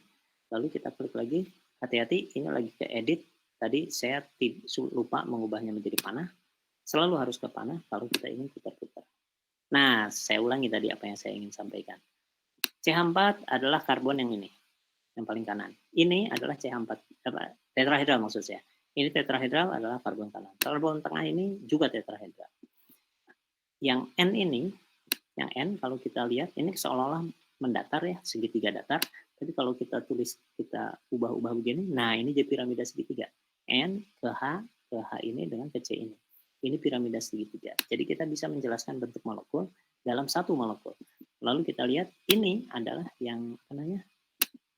Lalu kita klik lagi. Hati-hati, ini lagi ke edit. Tadi saya lupa mengubahnya menjadi panah. Selalu harus ke panah kalau kita ingin putar-putar. Nah, saya ulangi tadi apa yang saya ingin sampaikan. CH4 adalah karbon yang ini, yang paling kanan. Ini adalah CH4, tetrahedral maksud saya. Ini tetrahedral adalah karbon kanan. Karbon tengah ini juga tetrahedral. Yang N ini, yang N kalau kita lihat ini seolah-olah mendatar ya, segitiga datar. Tapi kalau kita tulis, kita ubah-ubah begini, nah ini jadi piramida segitiga. N ke H ini dengan ke C ini. Ini piramida segitiga. Jadi kita bisa menjelaskan bentuk molekul dalam satu molekul. Lalu kita lihat ini adalah yang apa namanya?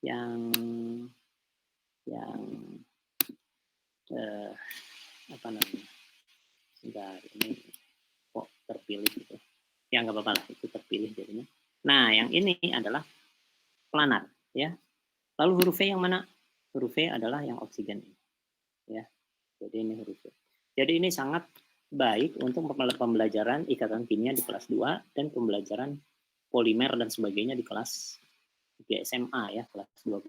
Yang apa namanya? Sebentar, ini kok terpilih gitu. Ya nggak apa-apa lah, itu terpilih jadinya. Nah, yang ini adalah planar ya. Lalu huruf V yang mana? Huruf V adalah yang oksigen ini. Ya. Jadi ini huruf V. Jadi ini sangat baik untuk pembelajaran ikatan kimia di kelas 2 dan pembelajaran polimer dan sebagainya di kelas 3 SMA ya, kelas 12.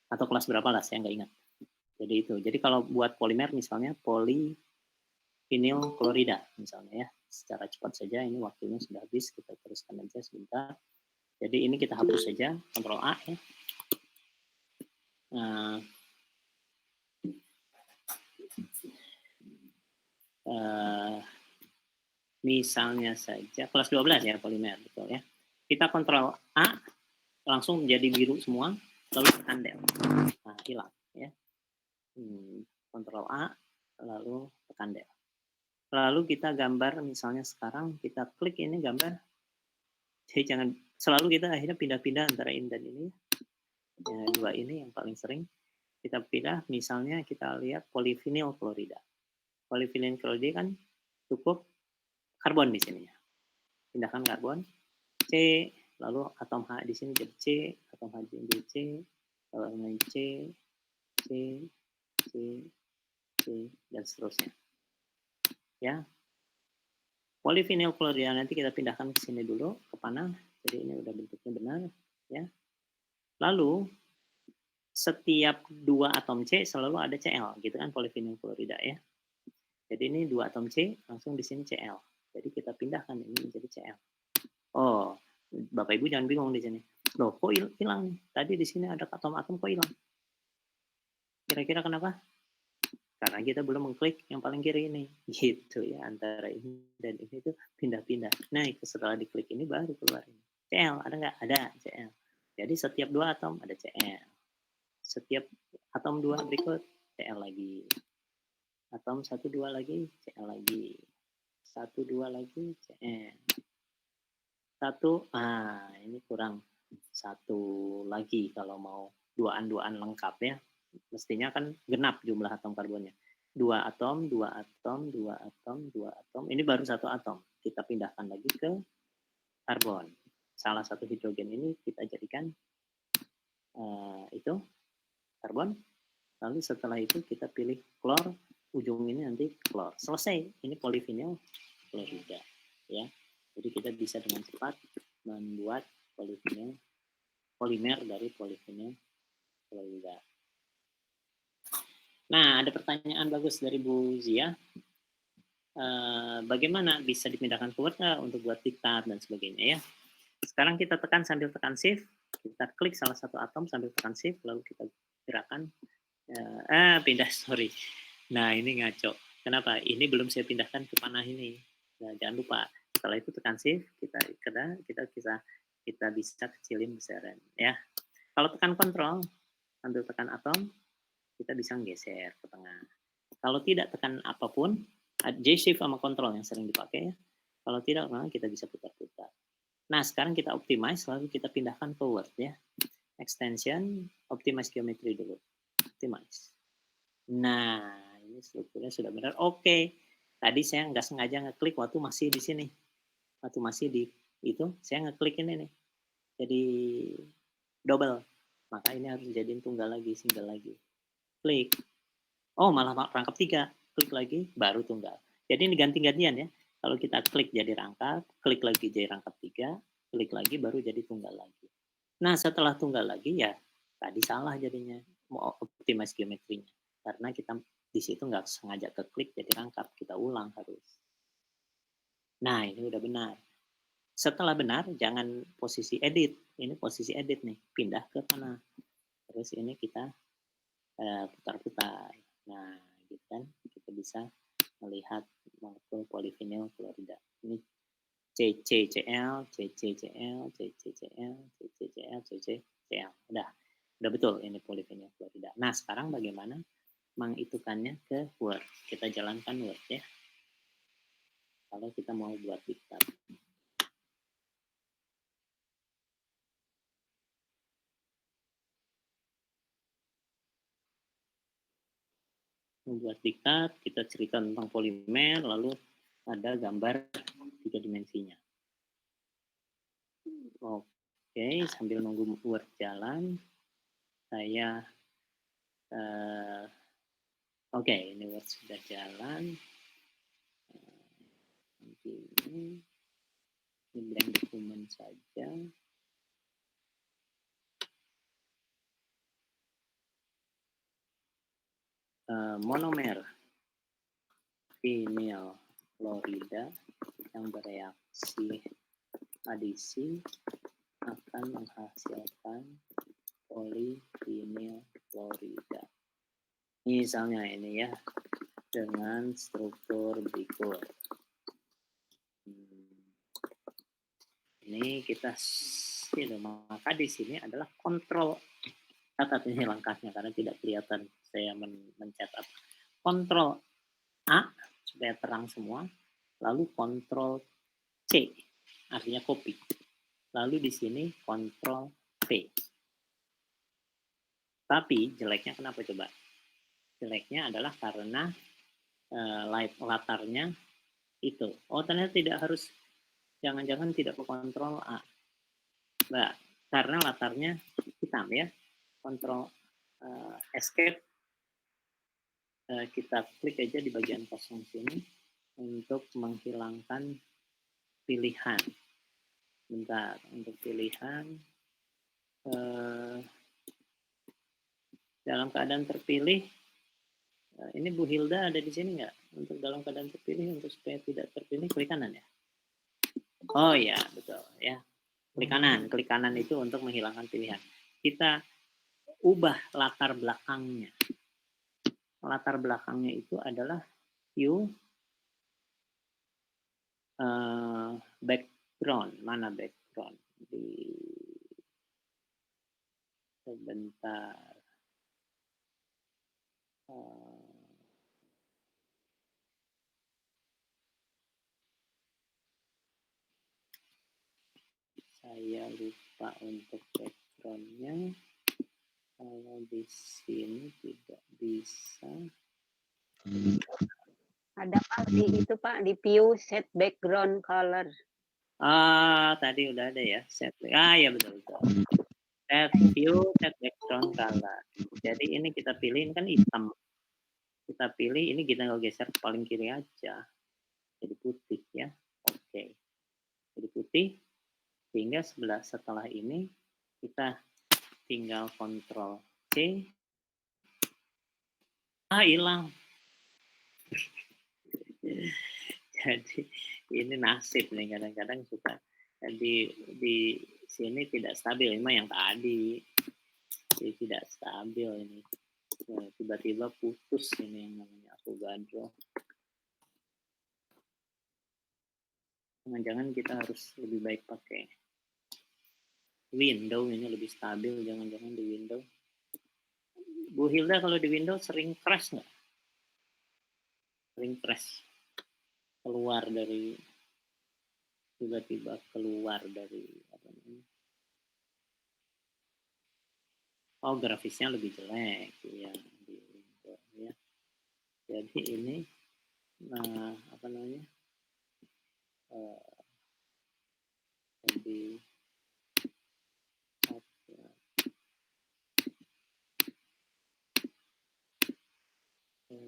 Atau kelas berapa lah, saya nggak ingat. Jadi itu. Jadi kalau buat polimer misalnya polivinil klorida misalnya ya. Secara cepat saja, ini waktunya sudah habis, kita teruskan aja sebentar. Jadi ini kita hapus saja, Ctrl A ya. Misalnya saja kelas 12 ya polimer, betul ya. Kita Ctrl A, langsung menjadi biru semua, lalu tekan del. Nah, hilang ya. Ctrl A, lalu tekan del. Lalu kita gambar, misalnya sekarang kita klik ini gambar. Jadi jangan selalu kita akhirnya pindah-pindah antara ini dan ini. Ya, dua ini yang paling sering. Kita pindah, misalnya kita lihat polivinil klorida. Polivinil klorida kan cukup karbon di sini. Pindahkan karbon, C, lalu atom H di sini jadi C, atom H jadi C, lalu C, C, C, C, dan seterusnya. Ya, polivinil klorida nanti kita pindahkan ke sini dulu ke panah. Jadi ini udah bentuknya benar, ya. Lalu setiap dua atom C selalu ada Cl, gitu kan polivinil klorida ya. Jadi ini dua atom C langsung di sini Cl. Jadi kita pindahkan ini menjadi Cl. Oh, Bapak Ibu jangan bingung di sini. Loh, kok hilang nih? Tadi di sini ada atom-atom kok hilang? Kira-kira kenapa? Karena kita belum mengklik yang paling kiri ini. Gitu ya, antara ini dan ini itu pindah-pindah. Nah, itu setelah diklik ini baru keluar ini. Cl, ada nggak? Ada, Cl. Jadi setiap dua atom ada Cl. setiap atom 2 berikut Cl lagi. Atom 1 2 lagi Cl lagi. 1 2 lagi Cl. 1 ini kurang 1 lagi kalau mau duaan lengkap ya. Mestinya kan genap jumlah atom karbonnya. 2 atom, 2 atom, 2 atom, 2 atom. Ini baru 1 atom. Kita pindahkan lagi ke karbon. Salah satu hidrogen ini kita jadikan itu karbon. Lalu setelah itu kita pilih klor, ujung ini nanti klor. Selesai. Ini polivinil klorida ya. Jadi kita bisa dengan cepat membuat polimer dari polivinil klorida. Nah, ada pertanyaan bagus dari Bu Zia. Bagaimana bisa dipindahkan ke Word untuk buat diktat dan sebagainya ya. Sekarang kita tekan sambil tekan shift, kita klik salah satu atom sambil tekan shift, lalu kita gerakan pindah, sorry. Nah, ini ngaco. Kenapa? Ini belum saya pindahkan ke panah ini. Nah, jangan lupa. Setelah itu tekan shift, kita bisa kecilin besaran ya. Kalau tekan kontrol, sambil tekan atom, kita bisa geser ke tengah. Kalau tidak tekan apapun, J-shift sama kontrol yang sering dipakai ya. Kalau tidak, memang kita bisa putar-putar. Nah, sekarang kita optimize, lalu kita pindahkan ke Word ya. Extension, optimize geometry dulu. Optimize. Nah, ini strukturnya sudah benar. Oke. Tadi saya nggak sengaja ngeklik waktu masih di sini. Waktu masih di itu, saya ngeklik ini nih. Jadi double. Maka ini harus dijadiin tunggal lagi, single lagi. Klik. Oh, malah rangkap 3. Klik lagi, baru tunggal. Jadi ini ganti-gantian ya. Kalau kita klik jadi rangkap, klik lagi jadi rangkap 3, klik lagi baru jadi tunggal lagi. Nah, setelah tunggal lagi ya tadi salah jadinya. Mau optimize geometrinya. Karena kita di situ nggak sengaja keklik jadi rangkap. Kita ulang harus. Nah, ini udah benar. Setelah benar, jangan posisi edit. Ini posisi edit nih. Pindah ke panah. Terus ini kita putar-putar. Nah, gitu kan. Kita bisa melihat molekul polivinil klorida. Ini CCCl, CCCl, CCCl, CCCl, CCCl. Udah betul ini polivinil klorida. Nah, sekarang bagaimana mengitukannya ke Word? Kita jalankan Word ya. Kalau kita mau buat diktat. Membuat diktat, kita cerita tentang polimer, lalu ada gambar 3 dimensinya. Oke, sambil nunggu Word jalan, saya oke, ini Word sudah jalan. Ini blank dokumen saja. Monomer vinil klorida yang bereaksi adisi akan menghasilkan polivinil klorida. Misalnya ini ya, dengan struktur berikut. Ini kita maka di sini adalah kontrol. Catat ini langkahnya karena tidak kelihatan saya mencet apa. Kontrol A supaya terang semua, lalu kontrol C artinya copy. Lalu di sini kontrol V. Tapi jeleknya kenapa coba? Jeleknya adalah karena latarnya itu. Oh, ternyata tidak harus, jangan-jangan tidak ke kontrol A. Mbak, karena latarnya hitam ya. Kontrol escape, kita klik aja di bagian kosong sini untuk menghilangkan pilihan. Bentar, untuk pilihan dalam keadaan terpilih, ini Bu Hilda ada di sini nggak? Untuk dalam keadaan terpilih, untuk supaya tidak terpilih, klik kanan ya? Oh ya, betul ya. Klik kanan itu untuk menghilangkan pilihan. Kita ubah latar belakangnya. Latar belakangnya itu adalah view background. Mana background? Sebentar. Saya lupa untuk background-nya. Kalau di sini tidak bisa. Ada Pak di itu Pak, di view set background color. Tadi udah ada ya. Ya betul. Set view, set background color. Jadi ini kita pilih, ini kan hitam. Kita pilih, ini kita geser ke paling kiri aja. Jadi putih ya. Oke. Jadi putih. Sehingga setelah ini kita tinggal Ctrl C. Hilang. Jadi ini nasib nih, kadang-kadang suka di sini tidak stabil. Ini mah yang tadi. Jadi tidak stabil ini. Tiba-tiba putus ini yang namanya Avogadro. Jangan-jangan kita harus lebih baik pakai Windows, ini lebih stabil. Jangan-jangan di Windows. Bu Hilda kalau di Windows sering crash nggak? Sering crash. Keluar dari, tiba-tiba keluar dari apa namanya? Oh, grafisnya lebih jelek ya di Windows ya. Jadi ini apa namanya? Lebih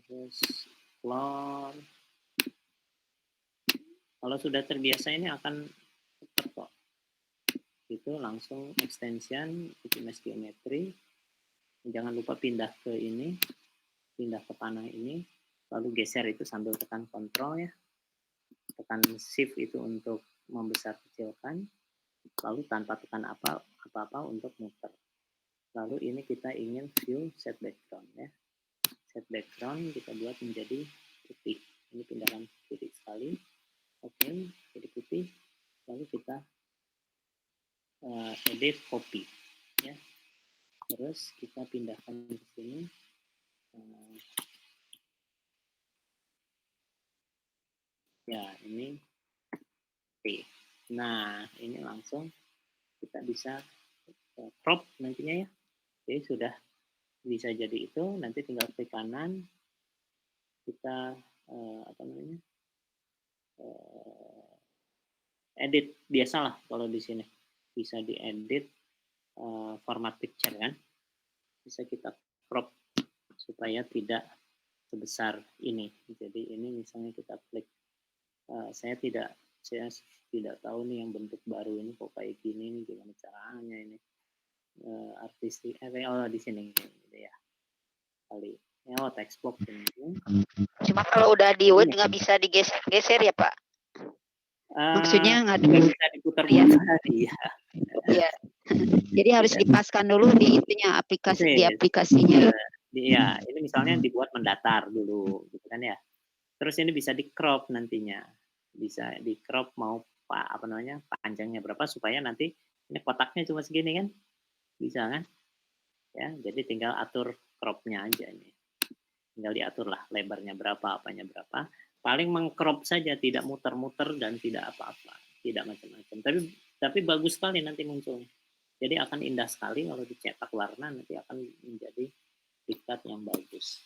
terus floor. Kalau sudah terbiasa ini akan cepat kok. Itu langsung extension Optimize Geometry. Jangan lupa pindah ke ini, pindah ke panah ini, lalu geser itu sambil tekan Ctrl ya. Tekan Shift itu untuk membesar kecilkan, lalu tanpa tekan apa-apa untuk muter. Lalu ini kita ingin view set background ya. Set background kita buat menjadi putih. Ini pindahkan kiri sekali. Oke, jadi putih. Lalu kita edit copy ya. Terus kita pindahkan ke sini. Ya, ini P. Nah, ini langsung kita bisa crop nantinya ya. Jadi sudah bisa jadi itu, nanti tinggal klik kanan, kita apa namanya? Edit biasalah kalau di sini. Bisa diedit format picture kan. Bisa kita crop supaya tidak sebesar ini. Jadi ini misalnya kita klik, saya tidak tahu nih yang bentuk baru ini kok kayak gini nih, gimana caranya ini. Artistik di sini gitu ya kali ya. Text box ini cuma kalau udah di Word nggak bisa digeser ya Pak, maksudnya nggak bisa diputar-putar ya. Iya. Jadi harus dipaskan dulu di itunya di aplikasinya ya. Ini misalnya dibuat mendatar dulu gitu kan ya, terus ini bisa di crop nantinya, bisa di crop mau apa namanya panjangnya berapa supaya nanti ini kotaknya cuma segini kan, bisa kan ya. Jadi tinggal atur cropnya aja ini, tinggal diatur lah lebarnya berapa, apanya berapa, paling mengcrop saja, tidak muter-muter dan tidak apa-apa, tidak macam-macam, tapi bagus sekali nanti munculnya. Jadi akan indah sekali kalau dicetak warna, nanti akan menjadi diktat yang bagus.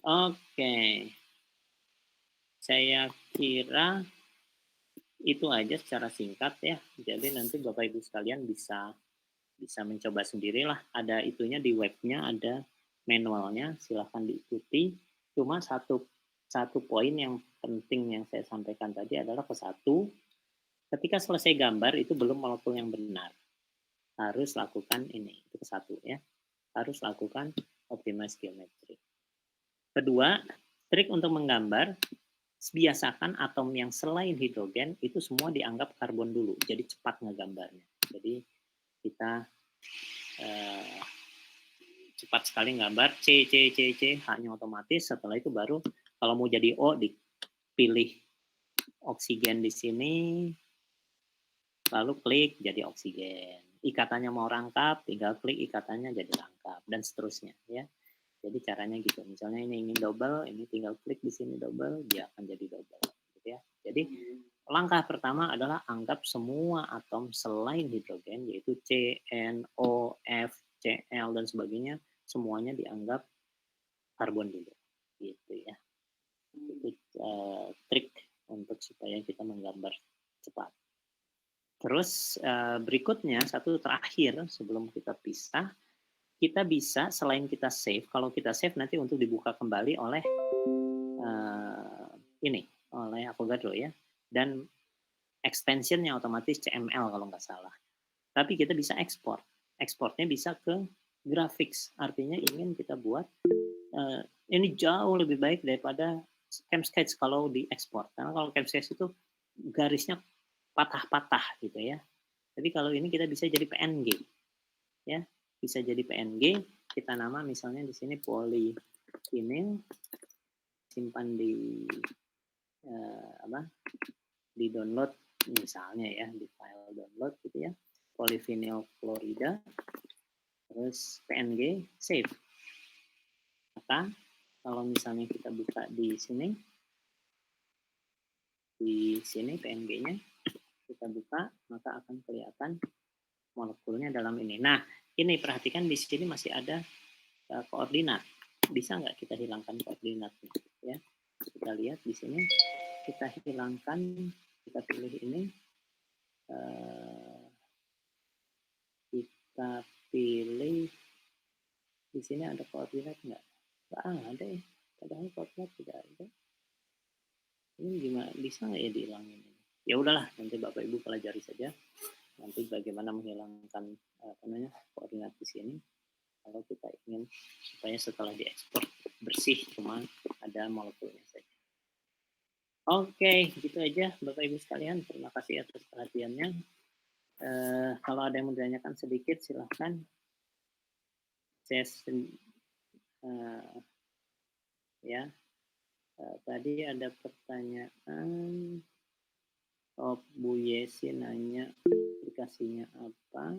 Oke, saya kira itu aja secara singkat ya. Jadi nanti Bapak Ibu sekalian bisa mencoba sendirilah. Ada itunya di webnya, ada manualnya, silahkan diikuti. Cuma satu poin yang penting yang saya sampaikan tadi adalah ketika selesai gambar itu belum molekul yang benar. Harus lakukan ini, itu ke-1 ya. Harus lakukan optimize geometry. Kedua, trik untuk menggambar, biasakan atom yang selain hidrogen itu semua dianggap karbon dulu, jadi cepat ngegambarnya. Jadi kita cepat sekali gambar C, hanya otomatis. Setelah itu baru kalau mau jadi O dipilih oksigen di sini, lalu klik jadi oksigen. Ikatannya mau rangkap, tinggal klik ikatannya jadi rangkap, dan seterusnya ya. Jadi caranya gitu. Misalnya ini ingin double, ini tinggal klik di sini double, dia akan jadi double gitu ya. Jadi Langkah pertama adalah anggap semua atom selain hidrogen, yaitu C, N, O, F, Cl, dan sebagainya, semuanya dianggap karbon dulu. Gitu ya. Itu trik untuk supaya kita menggambar cepat. Terus berikutnya, satu terakhir sebelum kita pisah, kita bisa selain kita save, kalau kita save nanti untuk dibuka kembali oleh oleh Avogadro ya, dan extensionnya otomatis CML kalau nggak salah. Tapi kita bisa ekspor. Ekspornya bisa ke graphics, artinya ingin kita buat ini jauh lebih baik daripada ChemSketch kalau diekspor. Karena kalau ChemSketch itu garisnya patah-patah gitu ya. Tapi kalau ini kita bisa jadi PNG, ya bisa jadi PNG. Kita nama misalnya di sini polyvinyl, simpan di di download misalnya ya, di file download gitu ya, polyvinyl chlorida, terus PNG, save. Maka kalau misalnya kita buka di sini PNG-nya kita buka, maka akan kelihatan molekulnya dalam ini. Nah, ini perhatikan di sini masih ada koordinat. Bisa nggak kita hilangkan koordinatnya? Ya, kita lihat di sini, kita hilangkan, kita pilih ini, kita pilih di sini ada koordinat nggak? Nggak ada ya. Padahal koordinat tidak ada. Ini gimana? Bisa nggak ya dihilangin? Ya udahlah, nanti Bapak Ibu pelajari saja. Nanti bagaimana menghilangkan koordinat di sini. Kalau kita ingin supaya setelah diekspor bersih, cuma ada molekulnya saja. Oke, gitu aja Bapak Ibu sekalian. Terima kasih atas perhatiannya. Kalau ada yang mau ditanyakan sedikit, silahkan. Tadi ada pertanyaan. Bu Yesi nanya aplikasinya apa?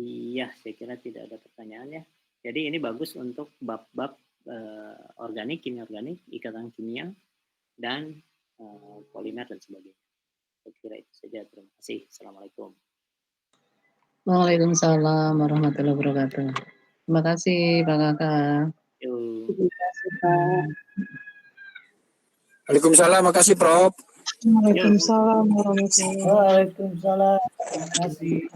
Iya, saya kira tidak ada pertanyaan ya. Jadi ini bagus untuk bab-bab organik, kimia organik, ikatan kimia, dan polimer dan sebagainya. Saya kira itu saja. Terima kasih. Assalamualaikum. Waalaikumsalam warahmatullahi wabarakatuh. Terima kasih Pak Kakak. Terima kasih Pak. Waalaikumsalam, makasih Prof. Waalaikumsalam warahmatullahi wabarakatuh. Waalaikumsalam. Terima kasih.